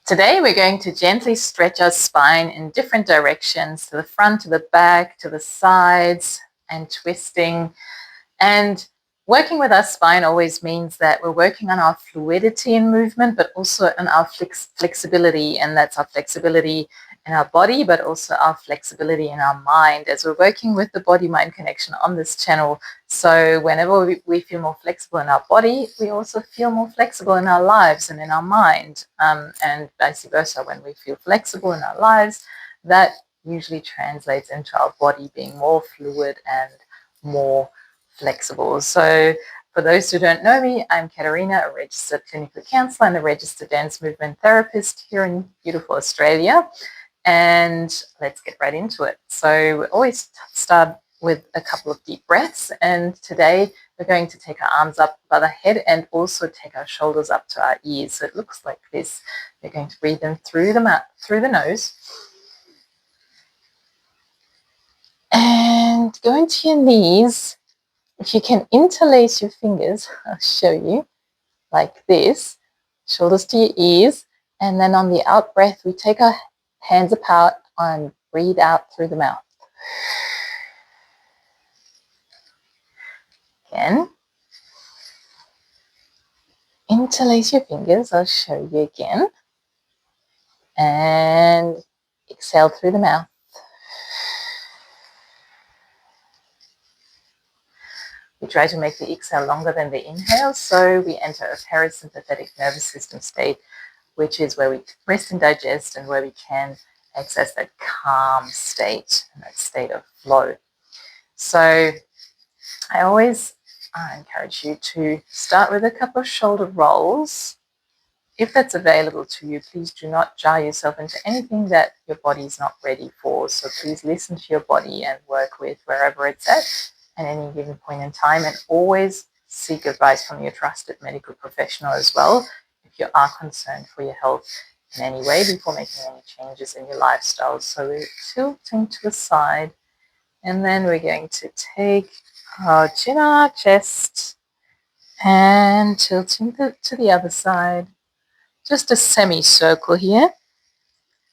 Today we're going to gently stretch our spine in different directions, to the front, to the back, to the sides, and twisting. And working with our spine always means that we're working on our fluidity in movement, but also on our flexibility, and that's our flexibility in our body, but also our flexibility in our mind, as we're working with the body-mind connection on this channel. So whenever we feel more flexible in our body, we also feel more flexible in our lives and in our mind, and vice versa. When we feel flexible in our lives, that usually translates into our body being more fluid and more flexible. So for those who don't know me, I'm Katerina, a registered clinical counsellor and a registered dance movement therapist here in beautiful Australia. And let's get right into it. So we always start with a couple of deep breaths, and today we're going to take our arms up by the head and also take our shoulders up to our ears. So it looks like this. We're going to breathe in through the mouth, through the nose, and go into your knees. If you can interlace your fingers, I'll show you, like this, shoulders to your ears, and then on the out breath, we take our hands apart and breathe out through the mouth. Again, interlace your fingers, I'll show you again, and exhale through the mouth. We try to make the exhale longer than the inhale, so we enter a parasympathetic nervous system state, which is where we rest and digest and where we can access that calm state and that state of flow. So I always encourage you to start with a couple of shoulder rolls. If that's available to you, please do not jar yourself into anything that your body is not ready for. So please listen to your body and work with wherever it's at any given point in time, and always seek advice from your trusted medical professional as well if you are concerned for your health in any way before making any changes in your lifestyle. So we're tilting to the side, and then we're going to take our chin on our chest and tilting to the other side. Just a semicircle here.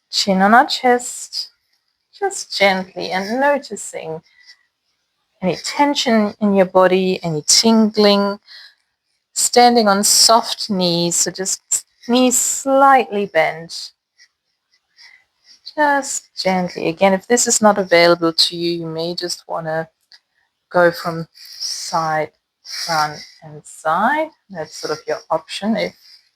Chin on our chest, just gently, and noticing any tension in your body, any tingling, standing on soft knees, so just knees slightly bent, just gently. Again, if this is not available to you, you may just want to go from side, front, and side. That's sort of your option if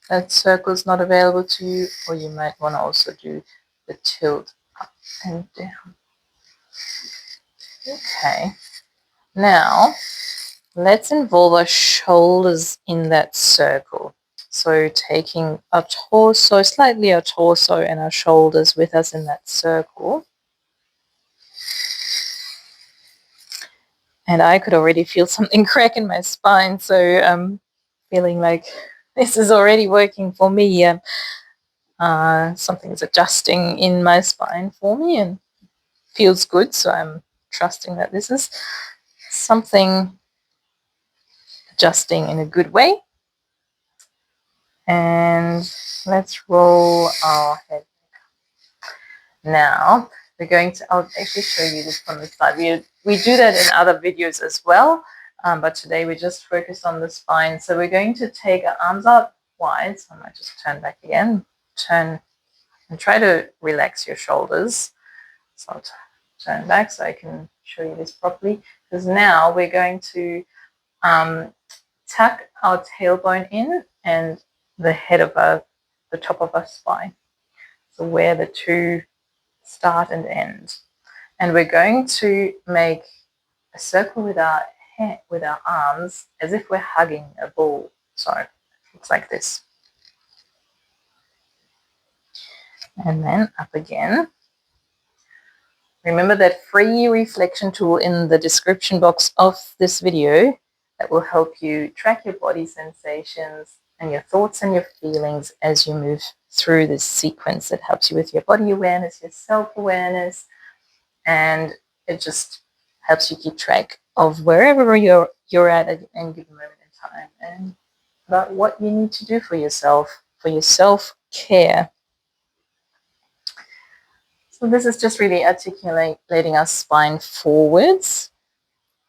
that circle is not available to you, or you might want to also do the tilt up and down. Okay. Now, let's involve our shoulders in that circle. So taking our torso, slightly our torso and our shoulders with us in that circle. And I could already feel something crack in my spine, so I'm feeling like this is already working for me. Something's adjusting in my spine for me and feels good, so I'm trusting that this is something adjusting in a good way. And let's roll our head. Now we're going to, I'll actually show you this from the side. We do that in other videos as well, but today we just focus on the spine. So we're going to take our arms out wide. So I might just turn back again, turn and try to relax your shoulders. So I'll turn back so I can show you this properly, because now we're going to tuck our tailbone in and the head of the top of our spine. So where the two start and end. And we're going to make a circle with our arms as if we're hugging a ball. So it looks like this. And then up again. Remember that free reflection tool in the description box of this video that will help you track your body sensations and your thoughts and your feelings as you move through this sequence. It helps you with your body awareness, your self-awareness, and it just helps you keep track of wherever you're at any given moment in time, and about what you need to do for yourself, for your self-care. So this is just really articulating our spine forwards.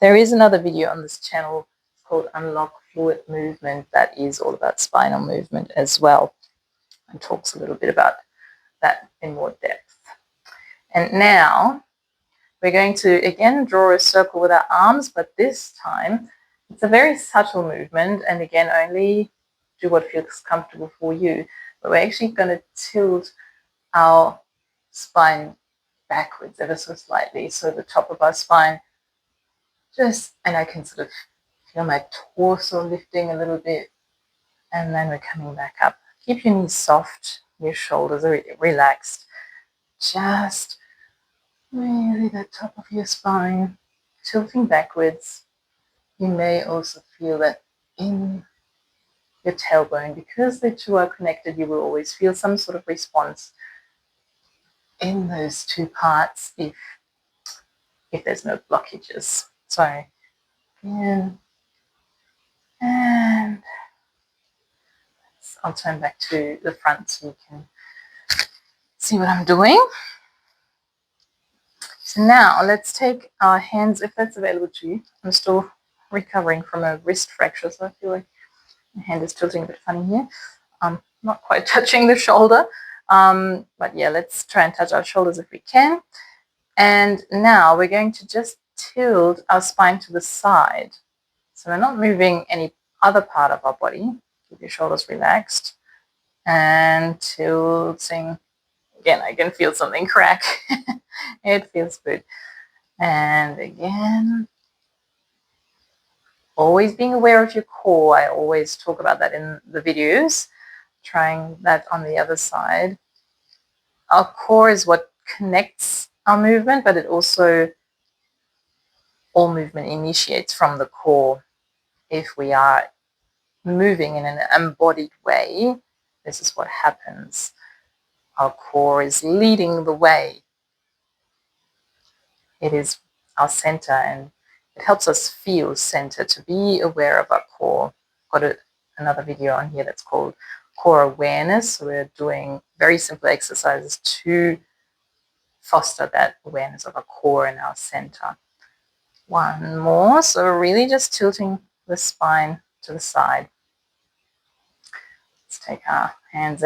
There is another video on this channel called Unlock Fluid Movement that is all about spinal movement as well, and talks a little bit about that in more depth. And now we're going to again draw a circle with our arms, but this time it's a very subtle movement, and again only do what feels comfortable for you. But we're actually going to tilt our spine backwards ever so slightly, so the top of our spine and I can sort of feel my torso lifting a little bit, and then we're coming back up. Keep your knees soft, your shoulders are relaxed, just really the top of your spine tilting backwards. You may also feel that in your tailbone, because the two are connected, you will always feel some sort of response in those two parts if there's no blockages. So again, and I'll turn back to the front so you can see what I'm doing. So now let's take our hands, if that's available to you. I'm still recovering from a wrist fracture, so I feel like my hand is tilting a bit funny here. I'm not quite touching the shoulder, but yeah, let's try and touch our shoulders if we can. And now we're going to just tilt our spine to the side. So we're not moving any other part of our body. Keep your shoulders relaxed and tilting. Again, I can feel something crack. It feels good. And again, always being aware of your core. I always talk about that in the videos, trying that on the other side. Our core is what connects our movement, but it also, all movement initiates from the core. If we are moving in an embodied way, this is what happens. Our core is leading the way. It is our center, and it helps us feel centered, to be aware of our core. I've got another video on here that's called Core Awareness. So we're doing very simple exercises to foster that awareness of our core and our center. One more. So we're really just tilting the spine to the side. Let's take our hands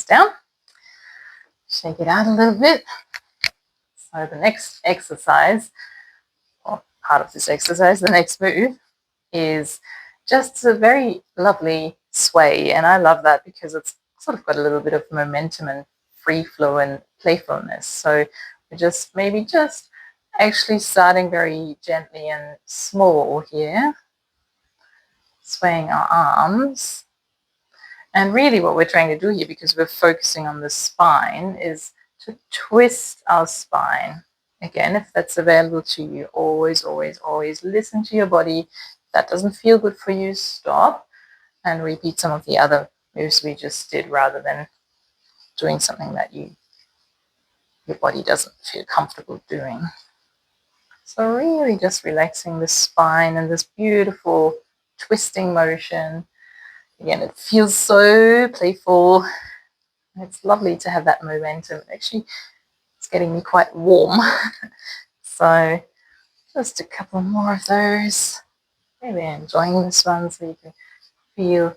down. Shake it out a little bit. So the next exercise, or part of this exercise, the next move, is just a very lovely sway. And I love that because it's sort of got a little bit of momentum and free flow and playfulness. So we're just actually starting very gently and small here, swaying our arms. And really what we're trying to do here, because we're focusing on the spine, is to twist our spine. Again, if that's available to you, always, always, always listen to your body. If that doesn't feel good for you, stop and repeat some of the other moves we just did, rather than doing something that your body doesn't feel comfortable doing. So really just relaxing the spine and this beautiful twisting motion. Again, it feels so playful. It's lovely to have that momentum. Actually, it's getting me quite warm. So just a couple more of those. Really enjoying this one, so you can feel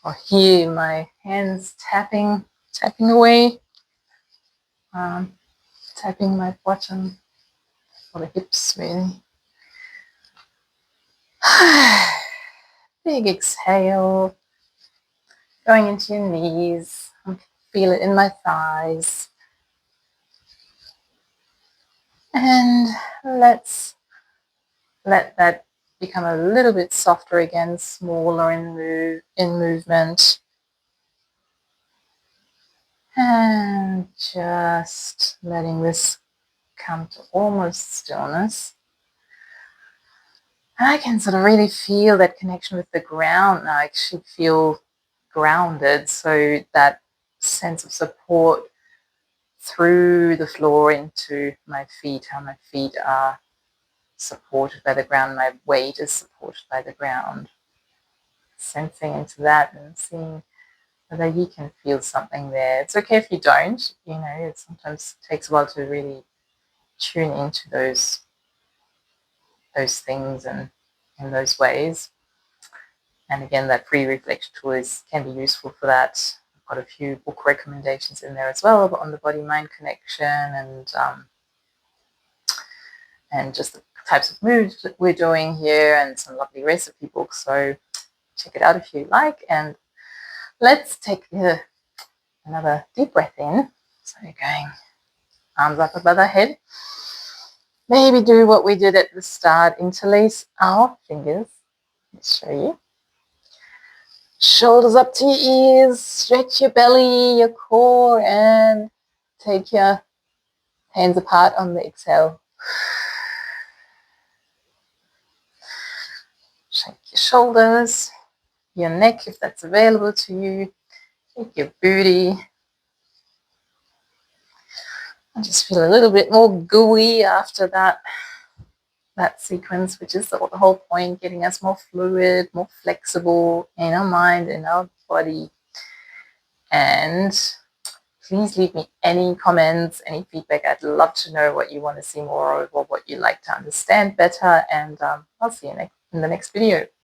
or hear my hands tapping away, tapping my bottom or the hips really. Big exhale, going into your knees. I feel it in my thighs. And let's let that become a little bit softer again, smaller in movement. And just letting this come to almost stillness. And I can sort of really feel that connection with the ground now. I actually feel grounded, so that sense of support through the floor into my feet, how my feet are supported by the ground, my weight is supported by the ground. Sensing into that and seeing whether you can feel something there. It's okay if you don't, you know, it sometimes takes a while to really tune into those things and in those ways. And again, that free reflection tool can be useful for that. I've got a few book recommendations in there as well on the body-mind connection and just the types of moves that we're doing here, and some lovely recipe books. So check it out if you like. And let's take another deep breath in. So you're going arms up above our head. Maybe do what we did at the start, interlace our fingers. Let's show you. Shoulders up to your ears, stretch your belly, your core, and take your hands apart on the exhale. Shake your shoulders, your neck if that's available to you. Shake your booty. I just feel a little bit more gooey after that sequence, which is the whole point, getting us more fluid, more flexible in our mind, in our body. And please leave me any comments, any feedback. I'd love to know what you want to see more of or what you'd like to understand better. And I'll see you in the next video.